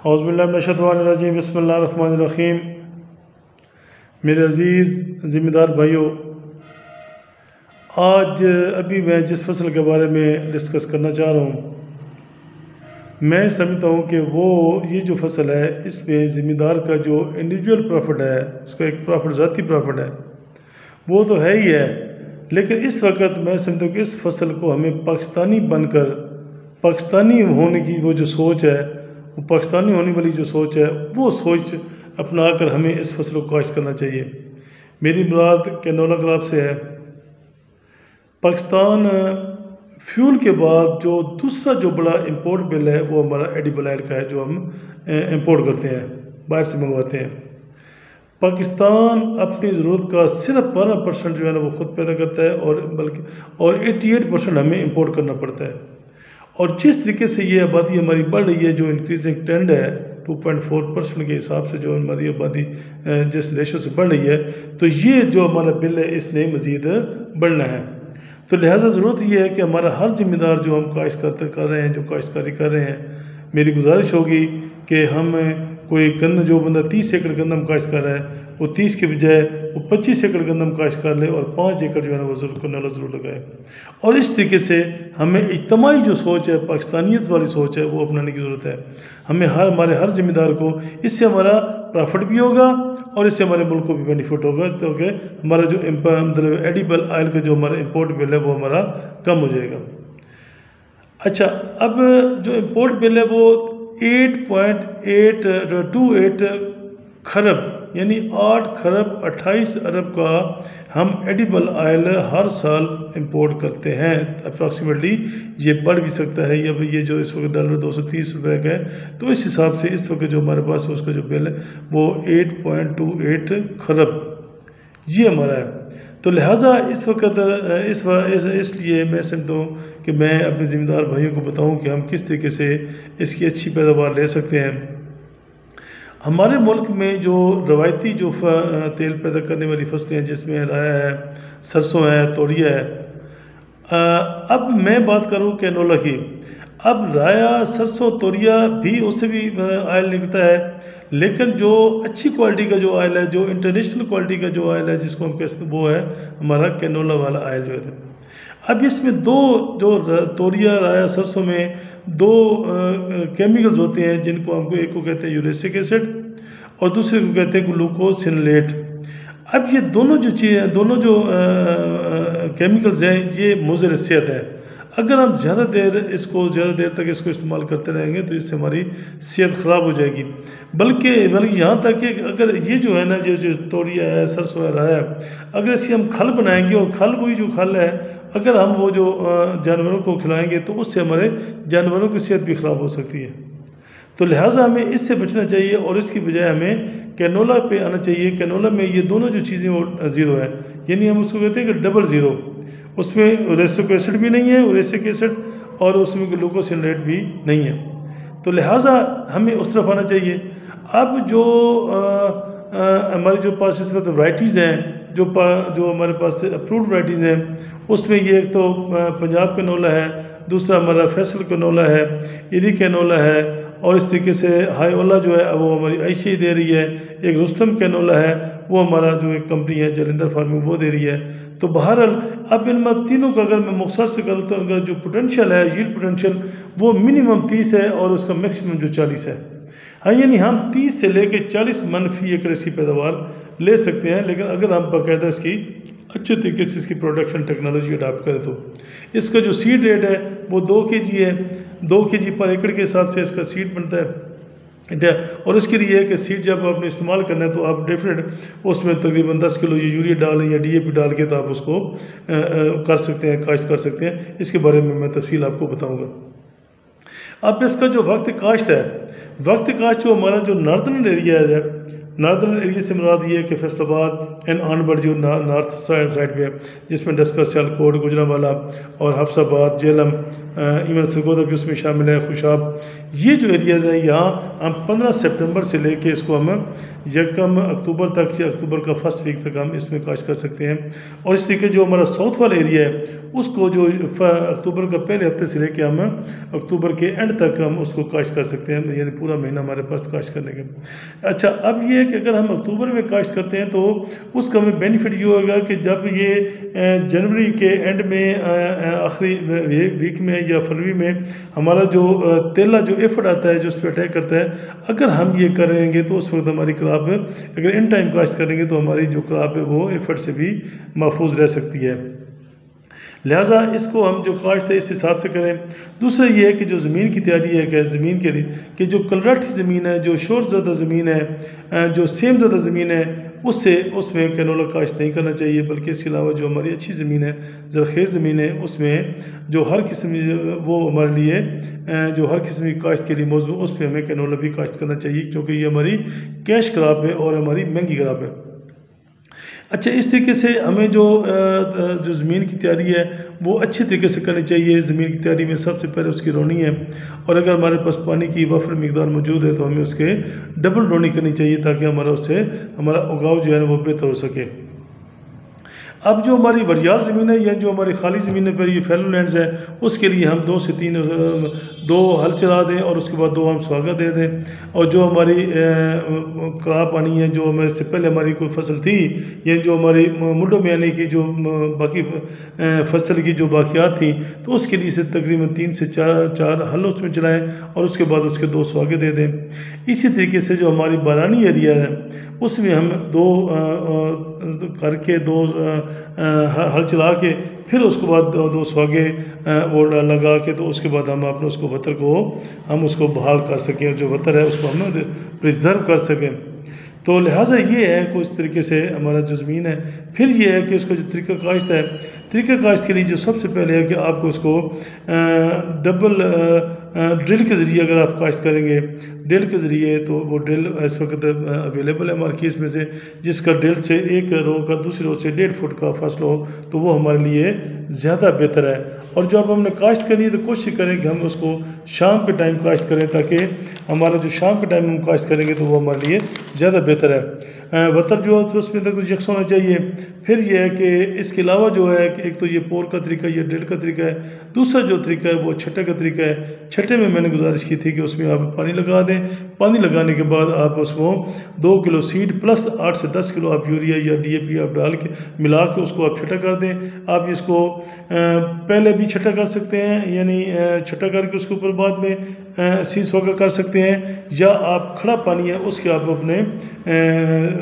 औज़ुबिल्लाहि बिस्मिल्लाहिर्रहमानिर्रहीम। मेरे अज़ीज़ ज़िम्मेदार भाइयों, आज अभी मैं जिस फसल के बारे में डिस्कस करना चाह रहा हूँ, मैं समझता हूँ कि ये जो फसल है, इसमें ज़िम्मेदार का जो इंडिविजुअल प्रॉफिट है, उसका एक प्रॉफिट ज़ाती प्रॉफिट है, वो तो है ही है। लेकिन इस वक्त मैं समझता हूँ कि इस फसल को हमें पाकिस्तानी बनकर, पाकिस्तानी होने की वो जो सोच है, वो पाकिस्तानी होने वाली जो सोच है, वो सोच अपना कर हमें इस फसल को काश्त करना चाहिए। मेरी मुराद कैनोला क्रॉप से है। पाकिस्तान फ्यूल के बाद जो दूसरा जो बड़ा इंपोर्ट बिल है, वो हमारा एडिबल ऑयल का है, जो हम इंपोर्ट करते हैं, बाहर से मंगवाते हैं। पाकिस्तान अपनी ज़रूरत का सिर्फ 12% जो है ना वो ख़ुद पैदा करता है, और 88% हमें इंपोर्ट करना पड़ता है। और जिस तरीके से ये आबादी हमारी बढ़ रही है, जो इंक्रीजिंग ट्रेंड है 2.4% के हिसाब से जो हमारी आबादी जिस रेशो से बढ़ रही है, तो ये जो हमारा बिल है इसने मज़ीद बढ़ना है। तो लिहाजा ज़रूरत ये है कि हमारा हर ज़िम्मेदार जो हम काश्तकारी कर रहे हैं, जो काश्तकारी कर रहे हैं, मेरी गुजारिश होगी कि हम कोई गंद जो बंदा 30 एकड़ गंदम काश्त कर रहा है, वो 30 के बजाय वो 25 एकड़ गंदम काश्त कर ले और 5 एकड़ जो है ना वो ज़रूर लगाए। और इस तरीके से हमें इज्तिमाई जो सोच है, पाकिस्तानियत वाली सोच है, वो अपनाने की ज़रूरत है। हमें हमारे हर ज़िम्मेदार को, इससे हमारा प्रॉफिट भी होगा और इससे हमारे मुल्क को भी बेनिफिट होगा, तो कि हमारा जो मतलब एडिबल ऑयल का जो हमारा इंपोर्ट बिल है वो हमारा कम हो जाएगा। अच्छा, अब जो इंपोर्ट बिल है वो 8.828 खरब यानी 8 खरब 28 अरब का हम एडिबल ऑयल हर साल इंपोर्ट करते हैं। अप्रॉक्सीमेटली ये बढ़ भी सकता है, या ये जो इस वक्त डॉलर 230 रुपये का है, तो इस हिसाब से इस वक्त जो हमारे पास उसका जो बिल है वो 8.28 खरब ये हमारा है। तो लिहाजा इस वक्त इसलिए मैं समझता हूँ कि मैं अपने ज़िम्मेदार भाइयों को बताऊँ कि हम किस तरीके से इसकी अच्छी पैदावार ले सकते हैं। हमारे मुल्क में जो रवायती जो तेल पैदा करने वाली फसलें हैं, जिसमें राया है, सरसों है, तोरिया है। अब मैं बात करूँ कैनोला की। अब राया, सरसों, तोरिया भी उससे भी ऑयल निकलता है, लेकिन जो अच्छी क्वालिटी का जो ऑयल है, जो इंटरनेशनल क्वालिटी का जो ऑयल है, जिसको हम कहते हैं, वो है हमारा कैनोला वाला ऑयल जो है। अब इसमें दो जो तोरिया, राया, सरसों में दो केमिकल्स होते हैं, जिनको हमको एक को कहते हैं यूरेसिक एसिड और दूसरे को कहते हैं ग्लूकोसिलेट। अब ये दोनों जो चीज़ें, दोनों जो केमिकल्स हैं, ये मुज़र सेहत है। अगर हम ज़्यादा देर तक इसको इस्तेमाल करते रहेंगे तो इससे हमारी सेहत ख़राब हो जाएगी। बल्कि यहाँ तक कि अगर ये जो है ना, जो तोरिया है, सरसों है, राया है, अगर इसकी हम खल बनाएंगे, और खल वही जो खल है, अगर हम वो जो जानवरों को खिलाएंगे तो उससे हमारे जानवरों की सेहत भी ख़राब हो सकती है। तो लिहाजा हमें इससे बचना चाहिए और इसकी बजाय हमें कैनोला पे आना चाहिए। कैनोला में ये दोनों जो चीज़ें वो ज़ीरो है, यानी हम उसको कहते हैं कि डबल ज़ीरो। उसमें यूरेसिक एसिड भी नहीं है, यूरेसिक एसिड, और उसमें ग्लूकोसिलेट भी नहीं है। तो लिहाजा हमें उस तरफ आना चाहिए। अब जो हमारे जो पास इस वक्त वैराइटीज़ हैं, जो हमारे पास अप्रूव्ड वैराइटीज़ हैं, उसमें ये एक तो पंजाब कैनोला है, दूसरा हमारा फैसल कैनोला है, इरी कैनोला है, और इस तरीके से हाईओला जो है वो हमारी ICI दे रही है। एक रुस्तम कैनोला है, वो हमारा जो एक कंपनी है जलिंदर फार्मिंग, वो दे रही है। तो बहरहाल अब इनमें तीनों का अगर मैं मुख्तसर से करूँ तो उनका जो पोटेंशियल है, यील्ड पोटेंशियल, वो मिनिमम 30 है और उसका मैक्सिमम जो 40 है। हाँ, यानी हम 30 से लेकर 40 मन फी एकड़ इसकी पैदावार ले सकते हैं, लेकिन अगर हम बाकायदा इसकी अच्छे तरीके से इसकी प्रोडक्शन टेक्नोलॉजी अडाप्ट करें तो। इसका जो सीड रेट है वो 2 kg है, 2 kg पर एकड़ के हिसाब से इसका सीड बनता है। और इसके लिए है कि सीड जब आपने इस्तेमाल करना है तो आप डेफिनेट उसमें तकरीबन 10 किलो ये यूरिया डालें या DAP डाल के, तो आप उसको कर सकते हैं, काश्त कर सकते हैं। इसके बारे में मैं तफसील आपको बताऊँगा। अब इसका जो वक्त काश्त है, वक्त काश्त जो हमारा जो नॉर्दर्न एरिया है, नॉर्दर्न एरिया से मुराद ये है कि फैसलाबाद एंड आनवर्ड जो नॉर्थ साइड पे है, जिसमें डस्कस, सियालकोट, गुजरांवाला और हफ्साबाद, जेहलम, इवन सरगोदा भी उसमें शामिल है, खुशाब। ये जो एरियाज़ हैं यहाँ हम 15 सितंबर से लेके इसको हम 1 अक्टूबर तक या अक्टूबर का फर्स्ट वीक तक हम इसमें काश्त कर सकते हैं। और इस तरीके जो हमारा साउथ वाला एरिया है उसको जो अक्टूबर का पहले हफ्ते से लेके हम अक्टूबर के एंड तक हम उसको काश्त कर सकते हैं, यानी पूरा महीना हमारे पास काश्त करने के। अच्छा, अब ये है कि अगर हम अक्टूबर में काश्त करते हैं तो उसका हमें बेनिफिट ये होगा कि जब ये जनवरी के एंड में आखिरी वीक में या फरवरी में हमारा जो तेला जो एफर्ट आता है जो उस पर अटैक करता है, अगर हम ये करेंगे तो उस वक्त हमारी क्रॉप अगर इन टाइम काश्त करेंगे तो हमारी जो क्रॉप है वो एफर्ट से भी महफूज रह सकती है। लिहाजा इसको हम जो काश्त है इस हिसाब से करें। दूसरा ये है कि जो ज़मीन की तैयारी है कि ज़मीन के लिए कि जो कलरठी ज़मीन है, जो शोर ज़्यादा ज़मीन है, जो सेम ज़्यादा ज़मीन है, उसमें कैनोला काश्त नहीं करना चाहिए, बल्कि इसके अलावा जो हमारी अच्छी ज़मीन है, ज़रख़ेज़ ज़मीन है, उसमें जो हर किस्म वो हमारे लिए जो हर किस्म की काश्त के लिए मौजूद, उस पर हमें कैनोला भी काश्त करना चाहिए, क्योंकि ये हमारी कैश क्रॉप है और हमारी महंगी क्रॉप है। अच्छा, इस तरीके से हमें जो ज़मीन की तैयारी है वो अच्छे तरीके से करनी चाहिए। ज़मीन की तैयारी में सबसे पहले उसकी रोनी है, और अगर हमारे पास पानी की वफर मिकदार मौजूद है तो हमें उसके डबल रोनी करनी चाहिए, ताकि हमारा उगाव जो है वो बेहतर हो सके। अब जो हमारी वरियाल ज़मीन है या जो हमारी खाली ज़मीन पर ये फैलो लैंड्स है, उसके लिए हम 2 से 3 2 हल चला दें और उसके बाद 2 हम सुहागा दे दें। और जो हमारी क्रॉप आनी है, जो हमारे से पहले हमारी कोई फसल थी या जो हमारी मुड्डों में आने की जो बाकी फसल की जो बाकियात थी, तो उसके लिए से तकरीबन 3 से 4 हल उसमें चलाएँ और उसके बाद उसके 2 सुहागे दे दें। इसी तरीके से जो हमारी बारानी एरिया है उसमें हम 2 करके 2 हल चला के फिर उसके बाद 2 सुहागे वो लगा के, तो उसके बाद हम अपने उसको वतर को हम उसको बहाल कर सकें, जो वतर है उसको हम प्रिजर्व कर सकें। तो लिहाजा ये है कुछ तरीके से हमारा जो ज़मीन है। फिर ये है कि उसका जो तरीका काश्त है, तरीका काश्त के लिए जो सबसे पहले है कि आपको उसको डबल ड्रिल के ज़रिए अगर आप काश्त करेंगे, ड्रिल के ज़रिए, तो वो ड्रिल इस वक्त अवेलेबल है मार्केट में से, जिसका ड्रिल से एक रो का दूसरी रो से 1.5 फुट का फासला हो, तो वो हमारे लिए ज़्यादा बेहतर है। और जो अब हमने काश्त करनी है तो कोशिश करें कि हम उसको शाम के टाइम काश्त करें, ताकि हमारा जो शाम के टाइम हम काश्त करेंगे तो वो हमारे लिए ज़्यादा बेहतर है। वतर जो है उसमें तक तो यकसा होना चाहिए। फिर ये है कि इसके अलावा जो है कि एक तो ये पोर का तरीका, ये ड्रिल का तरीका है। दूसरा जो तरीका है वो छट्टे का तरीका है। छट्टे में मैंने गुजारिश की थी कि उसमें आप पानी लगा दें, पानी लगाने के बाद आप उसको 2 किलो सीड प्लस 8 से 10 किलो आप यूरिया या DAP आप डाल के मिला के उसको आप छट्टा कर दें। आप इसको पहले भी छट्टा कर सकते हैं, यानी छट्टा करके उसके ऊपर बाद में सीड सोगा कर सकते हैं, या आप खड़ा पानी है उसके आप अपने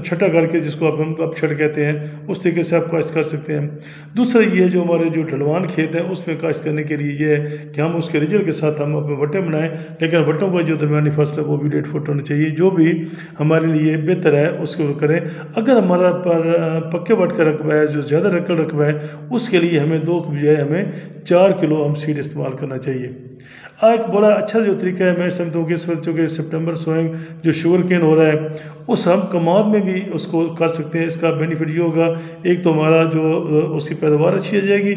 छट्टा करके, जिसको आप छट कहते हैं, उस तरीके से आप काश्त कर सकते हैं। दूसरा ये जो हमारे जो ढलवान खेत हैं उसमें काश्त करने के लिए ये है कि हम उसके रिजल के साथ हम अपने वट्टे बनाएं, लेकिन वट्टों का जो दरमियानी फसल है वो भी 1.5 फुट होना चाहिए। जो भी हमारे लिए बेहतर है उसको करें। अगर हमारा पर पक्के वट का रकबा है, जो ज़्यादा रकल रकबा है, उसके लिए हमें 2 की बजाय हमें 4 किलो हम सीड इस्तेमाल करना चाहिए। एक बड़ा अच्छा जो तरीका है, मैं समझता हूँ कि इस वक्त चूँकि सितंबर सोइंग जो शुगर केन हो रहा है, उस हम कमाद में भी उसको कर सकते हैं। इसका बेनिफिट ये होगा, एक तो हमारा जो उसकी पैदावार अच्छी हो जाएगी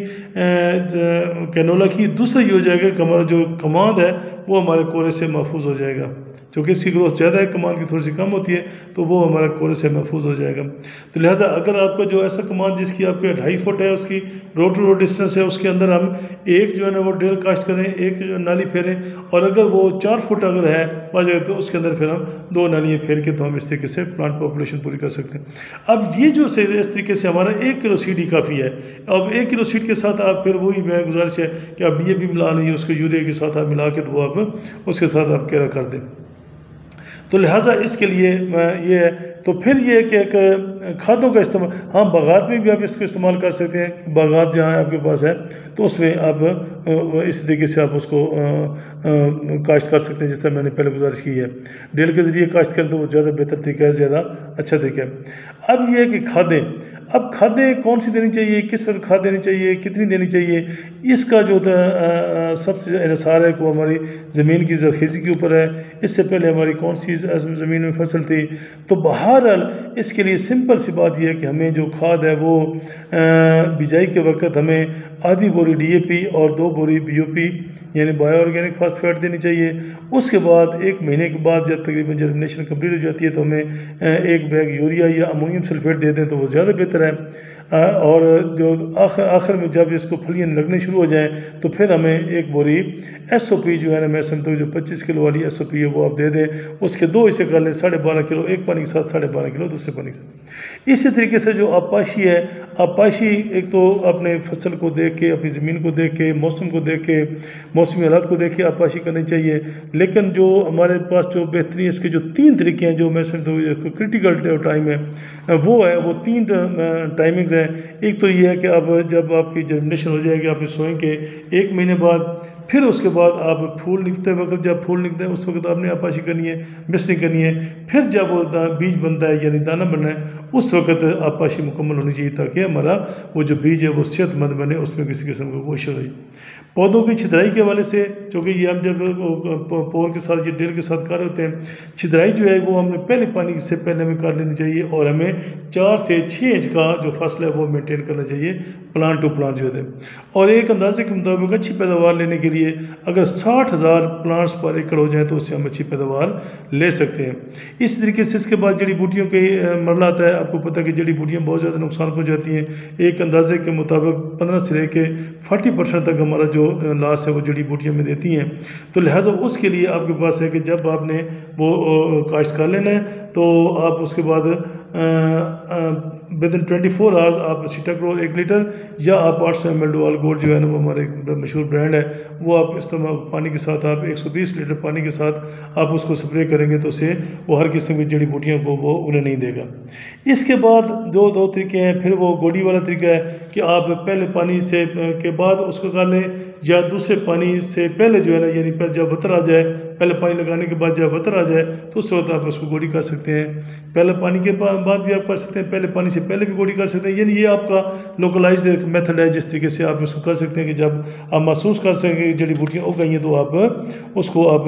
कैनोला की, दूसरा ये हो जाएगा कि हमारा जो कमाद है वो हमारे कोरे से महफूज हो जाएगा। क्योंकि इसकी ग्रोथ ज़्यादा है, कमाद की थोड़ी सी कम होती है, तो वो हमारा कोरे से महफूज हो जाएगा। तो लिहाजा अगर आपका जो ऐसा कमाद जिसकी आपके 2.5 फुट है, उसकी रोड टू रोड डिस्टेंस है, उसके अंदर हम एक जो है ना वो ड्रिल काश्त करें, एक नाली फेरें, और अगर वो 4 फुट अगर है वजह तो उसके अंदर फिर हम 2 नालियाँ फेर के, तो हम इस तरीके से प्लांट पॉपुलेशन पूरी कर सकते हैं। अब ये जो से इस तरीके से हमारा 1 किलो सीड ही काफ़ी है। अब 1 किलो सीड के साथ आप फिर वही मैं गुजारिश है कि आप DAP मिला नहीं, उसको यूरिया के साथ आप मिला के, तो वो आप उसके साथ आप केरा कर दें। तो लिहाजा इसके लिए ये है। तो फिर ये है कि एक खादों का इस्तेमाल, हाँ बागात में भी आप इसको इस्तेमाल कर सकते हैं। बागात जहाँ आपके पास है तो उसमें आप इस तरीके से आप उसको काश्त कर सकते हैं, जिस तरह मैंने पहले गुजारिश की है। ड्रिल के ज़रिए काश्त करें तो वो ज़्यादा बेहतर तरीका है, ज़्यादा अच्छा तरीका है। अब ये है कि खादें, अब खादें कौन सी देनी चाहिए, किस वक्त खाद देनी चाहिए, कितनी देनी चाहिए, इसका जो सबसे इन्हिसार है वो हमारी ज़मीन की ज़रख़ीज़ी के ऊपर है। इससे पहले हमारी कौन सी ज़मीन में फसल थी। तो बहरहाल इसके लिए सिंपल सी बात यह है कि हमें जो खाद है वो बिजाई के वक्त हमें आधी बोरी DAP और 2 बोरी BOP यानी बायो ऑर्गेनिक फास्फेट देनी चाहिए। उसके बाद 1 महीने के बाद जब तकरीबन जर्मिनेशन कंप्लीट हो जाती है तो हमें 1 बैग यूरिया या अमोनियम सल्फेट दे दें तो वो ज़्यादा बेहतर है। और जो आखिर में जब इसको फलियाँ लगने शुरू हो जाएं तो फिर हमें 1 बोरी SOP जो है ना, मैं समझता हूँ जो 25 किलो वाली SOP है वो आप दे दें। उसके 2 हिस्से कर लें, 12.5 किलो एक पानी के साथ, 12.5 किलो दूसरे पानी के साथ। इसी तरीके से जो आपाशी है, आपाशी एक तो अपने फसल को देख के, अपनी ज़मीन को देख के, मौसम को देख के, मौसमी हालात को देख के आपाशी करनी चाहिए। लेकिन जो हमारे पास जो बेहतरीन इसके जो 3 तरीके हैं जो मैं समझता हूँ क्रिटिकल टाइम है वो है, वो 3 टाइमिंग्स हैं। एक तो ये है कि अब जब आपकी जर्मिनेशन हो जाएगी, आपने सोएंगे 1 महीने बाद, फिर उसके बाद आप फूल निकलते वक्त, जब फूल निकलते हैं उस वक्त आपने आपाशी करनी है, मिक्सिंग करनी है। फिर जब वो बीज बनता है यानी दाना बनना है उस वक्त आपाशी मुकम्मल होनी चाहिए ताकि हमारा वो जो बीज है वो सेहतमंद बने, उसमें किसी किस्म का कोई इशू नहीं। पौधों की छिदराई के हवाले से, चूँकि ये हम जब पोर के साथ या ड्रिल के साथ कर रहे होते हैं, छिदराई जो है वो हमने पहले पानी से पहले हमें कर लेनी चाहिए और हमें 4 से 6 इंच का जो फसल है वो मेंटेन करना चाहिए प्लांट टू प्लांट जो है। और एक अंदाजे के मुताबिक अच्छी पैदावार लेने के लिए अगर 60,000 प्लांट्स पर एकड़ हो जाए तो उससे हम अच्छी पैदावार ले सकते हैं। इस तरीके से इसके बाद जड़ी बूटियों के मरला आता है। आपको पता है कि जड़ी बूटियाँ बहुत ज़्यादा नुकसान पहुँचाती हैं। एक अंदाजे के मुताबिक 15 से लेकर 40% तक हमारा जो लॉस है वो जड़ी बूटियों में देती हैं। तो लिहाजा उसके लिए आपके पास है कि जब आपने वो काश्त कर लेना है तो आप उसके बाद विद इन 24 आवर्स आप सीटाक्लोर 1 लीटर या आप 800 ml डुआल गोल्ड जो है ना वो हमारे मशहूर ब्रांड है वो आप इस्तेमाल पानी के साथ आप 120 लीटर पानी के साथ आप उसको स्प्रे करेंगे तो उससे वो हर किस्म की जड़ी बूटियों को वो उन्हें नहीं देगा। इसके बाद दो तरीके हैं। फिर वो गोडी वाला तरीका है कि आप पहले पानी से के बाद उसको कर लें या दूसरे पानी से पहले जो है ना, यानी पर जब वतर आ जाए, पहले पानी लगाने के बाद जब वतर आ जाए तो उस वक्त आप उसको गोडी कर सकते हैं। पहले पानी के बाद भी आप कर सकते हैं, पहले पानी से पहले भी गोडी कर सकते हैं। यानी ये आपका लोकलाइज्ड मेथड है जिस तरीके से आप इसको कर सकते हैं कि जब आप महसूस कर सकेंगे कि जड़ी बूटियाँ उग गई हैं तो आप उसको आप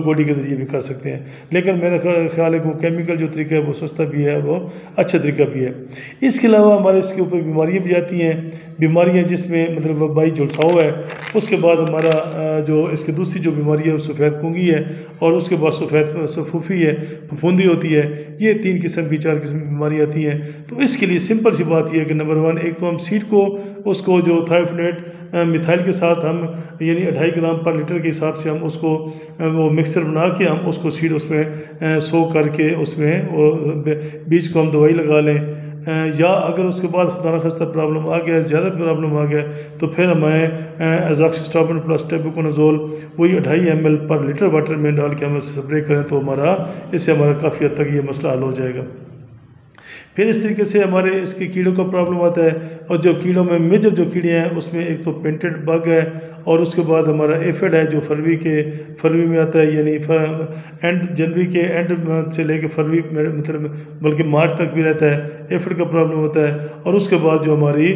गोडी के ज़रिए भी कर सकते हैं। लेकिन मेरा ख्याल है कि वो केमिकल जो तरीका है वो सस्ता भी है, वो अच्छा तरीका भी है। इसके अलावा हमारे इसके ऊपर बीमारियाँ भी आती हैं, बीमारियाँ जिसमें मतलब वबाई झुलसाव है। उसके बाद हमारा जो इसकी दूसरी जो बीमारी है वो सफ़ेद कुंगी है और उसके बाद सफ़ेद सफूफी है, फफूंदी होती है। ये 3 किस्म की 4 किस्म की बीमारी आती हैं। तो इसके लिए सिंपल सी बात यह है कि नंबर 1 एक तो हम सीड को उसको जो थायोफेनेट मिथाइल के साथ हम यानी 2.5 ग्राम पर लीटर के हिसाब से हम उसको वो मिक्सर बना के हम उसको सीड उसमें सो करके उसमें वो बीज को हम दवाई लगा लें। या अगर उसके बाद खुदा न खास्ता प्रॉब्लम आ गया, ज़्यादा प्रॉब्लम आ गया तो फिर हमें एज़ॉक्सिस्ट्रोबिन प्लस टेबुकोनाज़ोल वही 2.5 ml पर लीटर वाटर में डाल के हम स्प्रे करें तो इससे हमारा काफ़ी हद तक ये मसला हल हो जाएगा। फिर इस तरीके से हमारे इसके कीड़ों का प्रॉब्लम आता है और जो कीड़ों में मेजर जो कीड़े हैं उसमें एक तो पेंटेड बग है और उसके बाद हमारा एफिड है जो फरवरी में आता है, यानी जनवरी के एंड से लेकर फरवरी मतलब बल्कि मार्च तक भी रहता है। एफिड का प्रॉब्लम होता है। और उसके बाद जो हमारी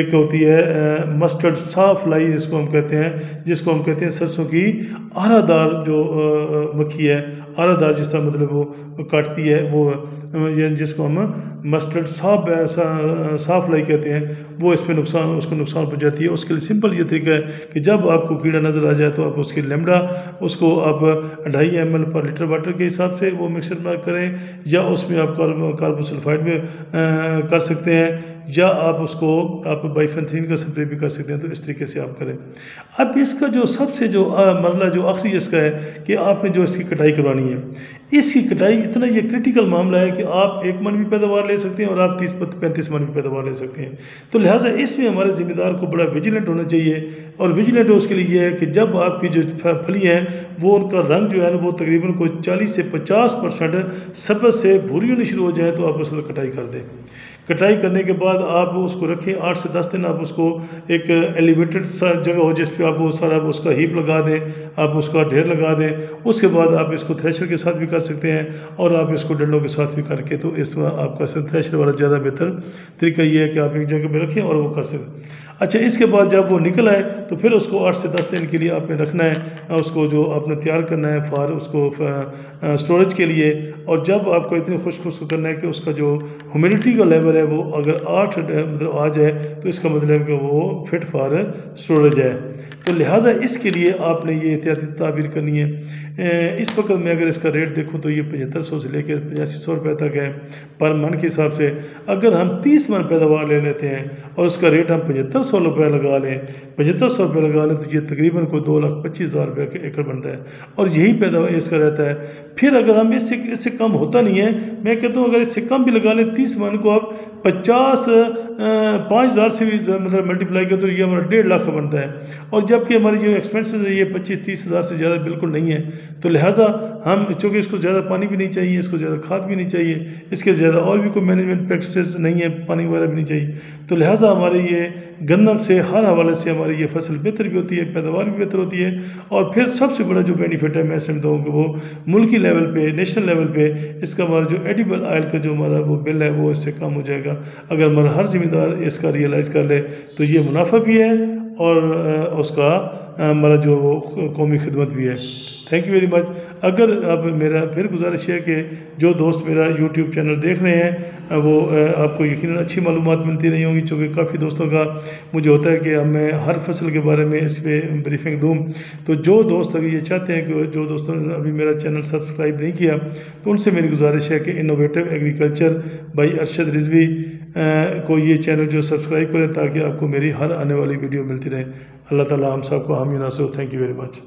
एक होती है मस्टर्ड सा फ्लाई जिसको हम कहते हैं सरसों की आरादार जो मक्खी है, आरादार जिस तरह मतलब वो काटती है वो जिसको हम मस्टर्ड सा फ्लाई कहते हैं, वो उसको नुकसान पहुंचाती है। उसके लिए सिंपल ये तरीका है कि जब आपको कीड़ा नज़र आ जाए तो आप उसकी लेमड़ा उसको आप 2.5 ml पर लीटर वाटर के हिसाब से वो मिक्सर में करें या उसमें आप कार्बन सल्फाइड में कर सकते हैं या आप उसको आप बाइफेंथ्रीन का स्प्रे भी कर सकते हैं। तो इस तरीके से आप करें। अब इसका जो सबसे जो मरला जो आखिरी इसका है कि आपने जो इसकी कटाई करवानी है, इसकी कटाई इतना ये क्रिटिकल मामला है कि आप 1 मन भी पैदावार ले सकते हैं और आप 30-35 मन भी पैदावार ले सकते हैं। तो लिहाजा इसमें हमारे ज़िम्मेदार को बड़ा विजिलेंट होना चाहिए। और विजिलेंट उसके लिए ये है कि जब आपकी जो फली हैं वो उनका रंग जो है ना वो तकरीबन कोई 40 से 50% सब्ज़ से भूरी होनी शुरू हो जाए तो आप उसमें कटाई कर दें। कटाई करने के बाद आप उसको रखें 8 से 10 दिन, आप उसको एक एलिवेटेड सा जगह हो जिस पे आप वो सारा उसका हीप लगा दें, आप उसका ढेर लगा दें। उसके बाद आप इसको थ्रेशर के साथ भी कर सकते हैं और आप इसको डंडों के साथ भी करके, तो इसमें आपका थ्रेशर वाला ज़्यादा बेहतर तरीका ये है कि आप एक जगह पे रखें और वो कर सकते। अच्छा, इसके बाद जब वो निकल आए तो फिर उसको 8 से 10 दिन के लिए आपने रखना है, उसको जो आपने तैयार करना है फॉर उसको स्टोरेज के लिए। और जब आपको इतनी खुश्क करना है कि उसका जो ह्यूमिडिटी का लेवल है वो अगर 8 मतलब आ जाए तो इसका मतलब है कि वो फिट फॉर स्टोरेज है। तो लिहाजा इसके लिए आपने ये एहतियाती तदाबीर करनी है। इस वक्त मैं अगर इसका रेट देखूं तो ये 7500 से लेकर 8500 रुपये तक है पर मन के हिसाब से। अगर हम 30 मन पैदावार ले लेते हैं और उसका रेट हम 7500 रुपये लगा लें, 7500 रुपये लगा लें, तो ये तकरीबन कोई 2,25,000 रुपये का एकड़ बनता है और यही पैदावार इसका रहता है। फिर अगर हम इससे कम होता नहीं है, मैं कहता हूँ अगर इससे कम भी लगा लें, 30 मन को आप 5,000 से भी मतलब मल्टीप्लाई करें तो ये हमारा 1.5 लाख का बनता है। और जबकि हमारी जो एक्सपेंसेस है ये 25-30 हज़ार से ज़्यादा बिल्कुल नहीं है। तो लिहाजा हम, चूँकि इसको ज़्यादा पानी भी नहीं चाहिए, इसको ज़्यादा खाद भी नहीं चाहिए, इसके ज़्यादा और भी कोई मैनेजमेंट प्रैक्टिसेस नहीं है, पानी वगैरह भी नहीं चाहिए। तो लिहाजा हमारे ये गंदम से हर हवाले से हमारी ये फसल बेहतर भी होती है, पैदावार भी बेहतर होती है। और फिर सबसे बड़ा जो बेनिफिट है मैं समझता हूँ कि वो मुल्की लेवल पे, नेशनल लेवल पे इसका हमारा जो एडिबल ऑयल का जो हमारा वो बिल है वो इससे कम हो जाएगा। अगर हमारा हर ज़िम्मेदार इसका रियलाइज़ कर ले तो ये मुनाफा भी है और उसका हमारा जो कौमी खिदमत भी है। Thank you very much. अगर अब मेरा फिर गुजारिश है कि जो दोस्त मेरा यूट्यूब चैनल देख रहे हैं वो आपको यकीनन अच्छी मालूमात मिलती रही होंगी, चूँकि काफ़ी दोस्तों का मुझे होता है कि अब मैं हर फसल के बारे में इस पर ब्रीफिंग दूँ। तो जो दोस्त अभी ये चाहते हैं कि जो दोस्तों ने अभी मेरा चैनल सब्सक्राइब नहीं किया तो उनसे मेरी गुजारिश है कि innovative agriculture by Arshad Rizvi को ये चैनल जो सब्सक्राइब करें ताकि आपको मेरी हर आने वाली वीडियो मिलती रहे। अल्लाह ताला हम सबको हामी नासो। Thank you very much.